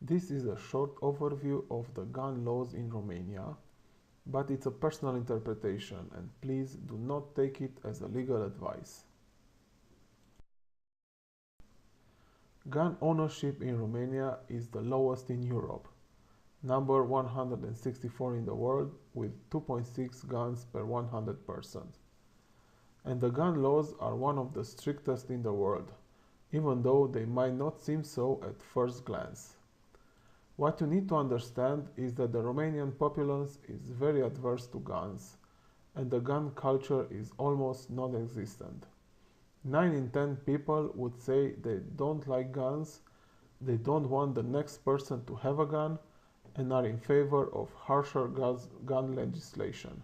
This is a short overview of the gun laws in Romania, but it's a personal interpretation and please do not take it as a legal advice. Gun ownership in Romania is the lowest in Europe, number 164 in the world with 2.6 guns per 100 persons. And the gun laws are one of the strictest in the world, even though they might not seem so at first glance. What you need to understand is that the Romanian populace is very adverse to guns, and the gun culture is almost non-existent. 9 in 10 people would say they don't like guns, they don't want the next person to have a gun, and are in favor of harsher gun legislation.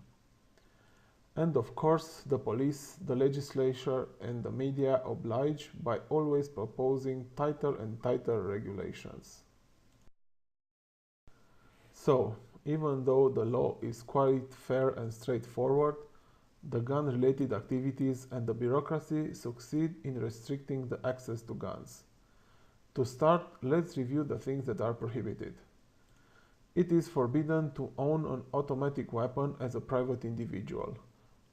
And of course, the police, the legislature, and the media oblige by always proposing tighter and tighter regulations. So, even though the law is quite fair and straightforward, the gun-related activities and the bureaucracy succeed in restricting the access to guns. To start, let's review the things that are prohibited. It is forbidden to own an automatic weapon as a private individual.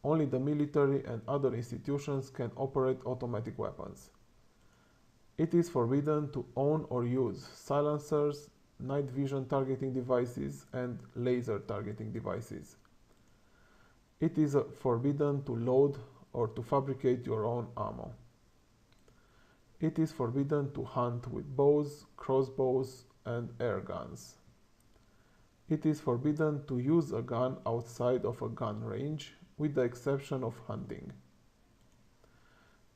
Only the military and other institutions can operate automatic weapons. It is forbidden to own or use silencers, night vision targeting devices, and laser targeting devices. It is forbidden to load or to fabricate your own ammo. It is forbidden to hunt with bows, crossbows, and air guns. It is forbidden to use a gun outside of a gun range, with the exception of hunting.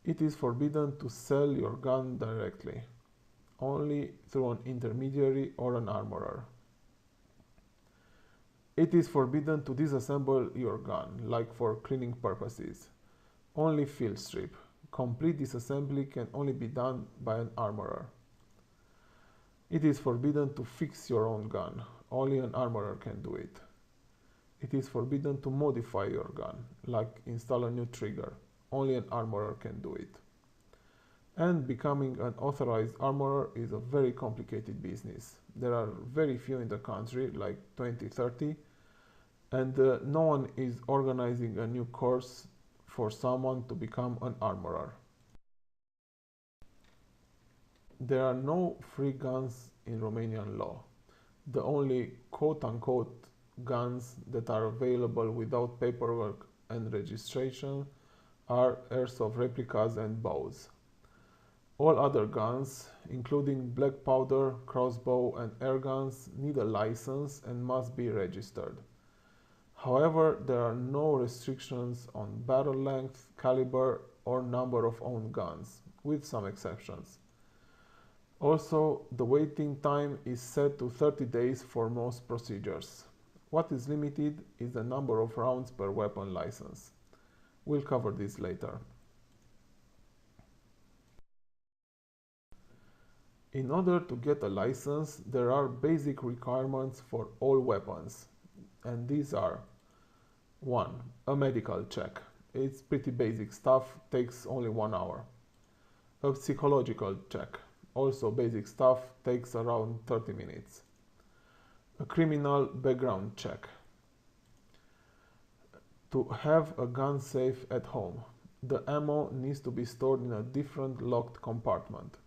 It is forbidden to sell your gun directly, only through an intermediary or an armorer. It is forbidden to disassemble your gun, like for cleaning purposes. Only field strip. Complete disassembly can only be done by an armorer. It is forbidden to fix your own gun. Only an armorer can do it. It is forbidden to modify your gun, like install a new trigger. Only an armorer can do it. And becoming an authorized armorer is a very complicated business. There are very few in the country, like 20, 30, and no one is organizing a new course for someone to become an armorer. There are no free guns in Romanian law. The only quote-unquote guns that are available without paperwork and registration are airsoft replicas and bows. All other guns, including black powder, crossbow, and air guns, need a license and must be registered. However, there are no restrictions on barrel length, caliber, or number of owned guns, with some exceptions. Also, the waiting time is set to 30 days for most procedures. What is limited is the number of rounds per weapon license. We'll cover this later. In order to get a license, there are basic requirements for all weapons, and these are: 1. A medical check. It's pretty basic stuff, takes only 1 hour. A psychological check. Also basic stuff, takes around 30 minutes. A criminal background check. To have a gun safe at home, the ammo needs to be stored in a different locked compartment.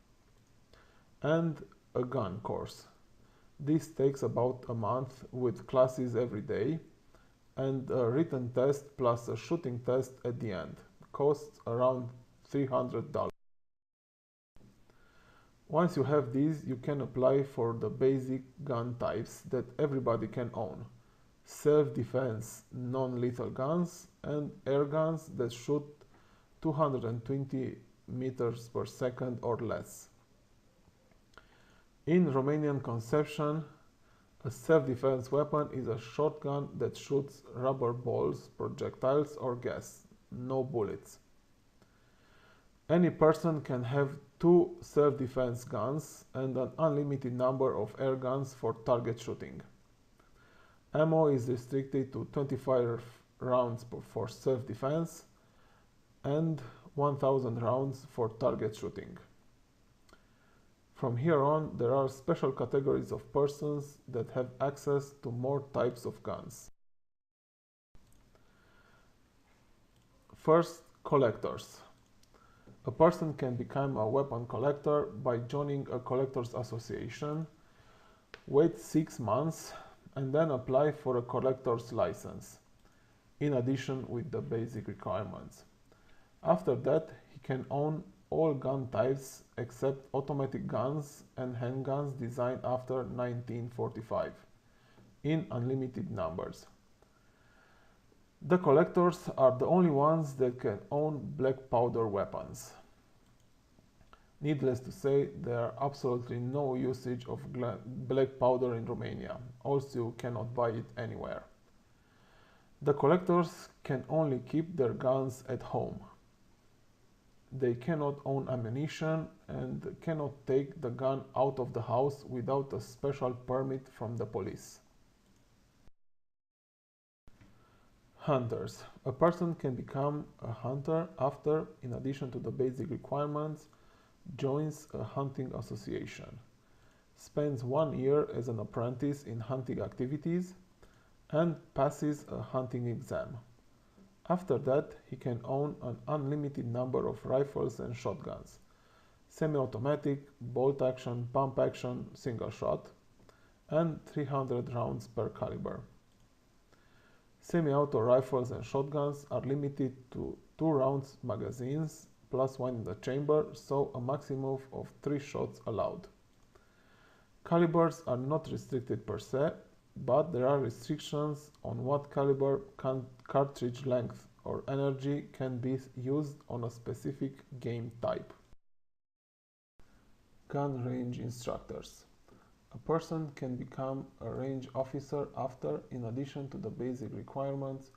And a gun course. This takes about a month with classes every day and a written test plus a shooting test at the end. Costs around $300. Once you have these, you can apply for the basic gun types that everybody can own: self-defense non-lethal guns and air guns that shoot 220 meters per second or less. In Romanian conception, a self-defense weapon is a shotgun that shoots rubber balls, projectiles, or gas, no bullets. Any person can have 2 self-defense guns and an unlimited number of air guns for target shooting. Ammo is restricted to 25 rounds for self-defense and 1000 rounds for target shooting. From here on, there are special categories of persons that have access to more types of guns. First, collectors. A person can become a weapon collector by joining a collectors association, wait 6 months, and then apply for a collector's license, in addition with the basic requirements. After that, he can own all gun types except automatic guns and handguns designed after 1945, in unlimited numbers. The collectors are the only ones that can own black powder weapons. Needless to say, there are absolutely no usage of black powder in Romania, also you cannot buy it anywhere. The collectors can only keep their guns at home. They cannot own ammunition and cannot take the gun out of the house without a special permit from the police. Hunters. A person can become a hunter after, in addition to the basic requirements, joins a hunting association, spends 1 year as an apprentice in hunting activities, and passes a hunting exam. After that, he can own an unlimited number of rifles and shotguns, semi-automatic, bolt action, pump action, single shot, and 300 rounds per caliber. Semi-auto rifles and shotguns are limited to 2 rounds magazines plus 1 in the chamber, so a maximum of 3 shots allowed. Calibers are not restricted per se, but there are restrictions on what caliber cartridge length or energy can be used on a specific game type. Gun range instructors. A person can become a range officer after, in addition to the basic requirements,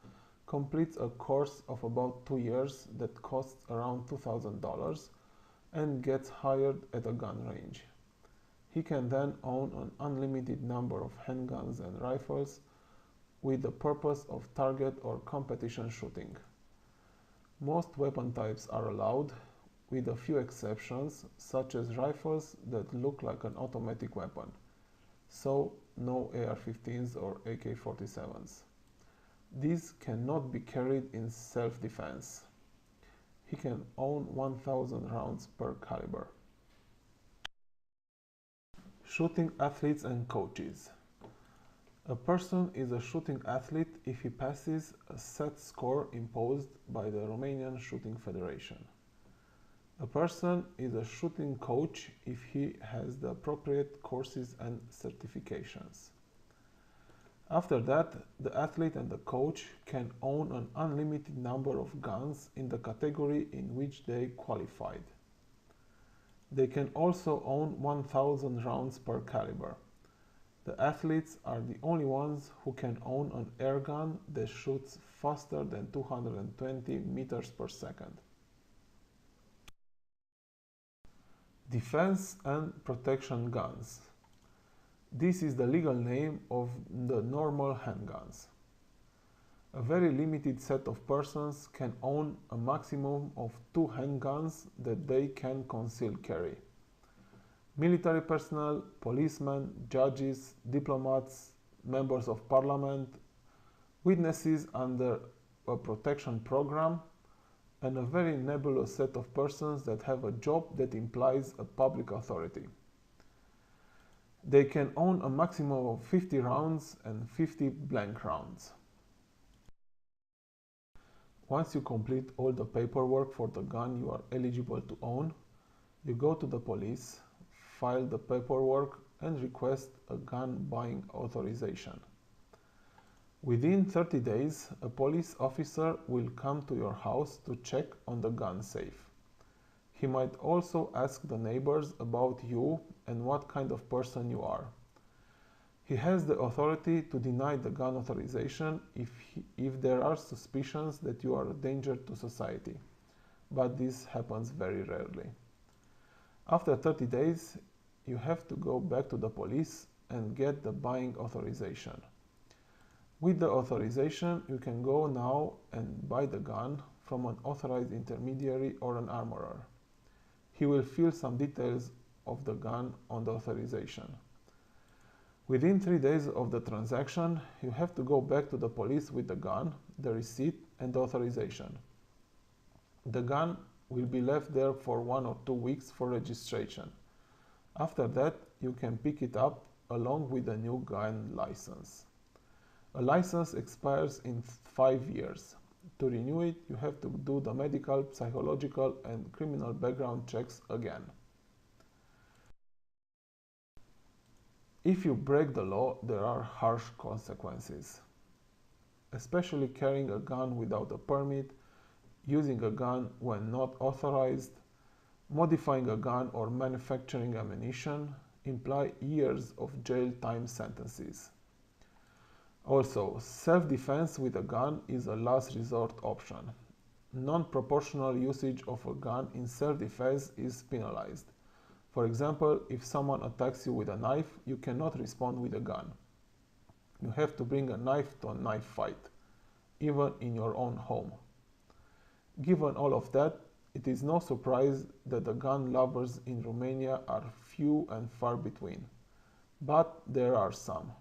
completes a course of about 2 years that costs around $2,000 and gets hired at a gun range. He can then own an unlimited number of handguns and rifles with the purpose of target or competition shooting. Most weapon types are allowed, with a few exceptions, such as rifles that look like an automatic weapon, so no AR-15s or AK-47s. These cannot be carried in self-defense. He can own 1,000 rounds per caliber. Shooting athletes and coaches. A person is a shooting athlete if he passes a set score imposed by the Romanian Shooting Federation. A person is a shooting coach if he has the appropriate courses and certifications. After that, the athlete and the coach can own an unlimited number of guns in the category in which they qualified. They can also own 1,000 rounds per caliber. The athletes are the only ones who can own an air gun that shoots faster than 220 meters per second. Defense and protection guns. This is the legal name of the normal handguns. A very limited set of persons can own a maximum of 2 handguns that they can conceal carry. Military personnel, policemen, judges, diplomats, members of parliament, witnesses under a protection program, and a very nebulous set of persons that have a job that implies a public authority. They can own a maximum of 50 rounds and 50 blank rounds. Once you complete all the paperwork for the gun you are eligible to own, you go to the police, file the paperwork, and request a gun buying authorization. Within 30 days, a police officer will come to your house to check on the gun safe. He might also ask the neighbors about you and what kind of person you are. He has the authority to deny the gun authorization if there are suspicions that you are a danger to society, but this happens very rarely. After 30 days, you have to go back to the police and get the buying authorization. With the authorization, you can go now and buy the gun from an authorized intermediary or an armorer. He will fill some details of the gun on the authorization. Within 3 days of the transaction, you have to go back to the police with the gun, the receipt, and the authorization. The gun will be left there for 1 or 2 weeks for registration. After that, you can pick it up along with a new gun license. A license expires in 5 years. To renew it, you have to do the medical, psychological, and criminal background checks again. If you break the law, there are harsh consequences. Especially carrying a gun without a permit, using a gun when not authorized, modifying a gun or manufacturing ammunition imply years of jail time sentences. Also, self-defense with a gun is a last resort option. Non-proportional usage of a gun in self-defense is penalized. For example, if someone attacks you with a knife, you cannot respond with a gun. You have to bring a knife to a knife fight, even in your own home. Given all of that, it is no surprise that the gun lovers in Romania are few and far between. But there are some.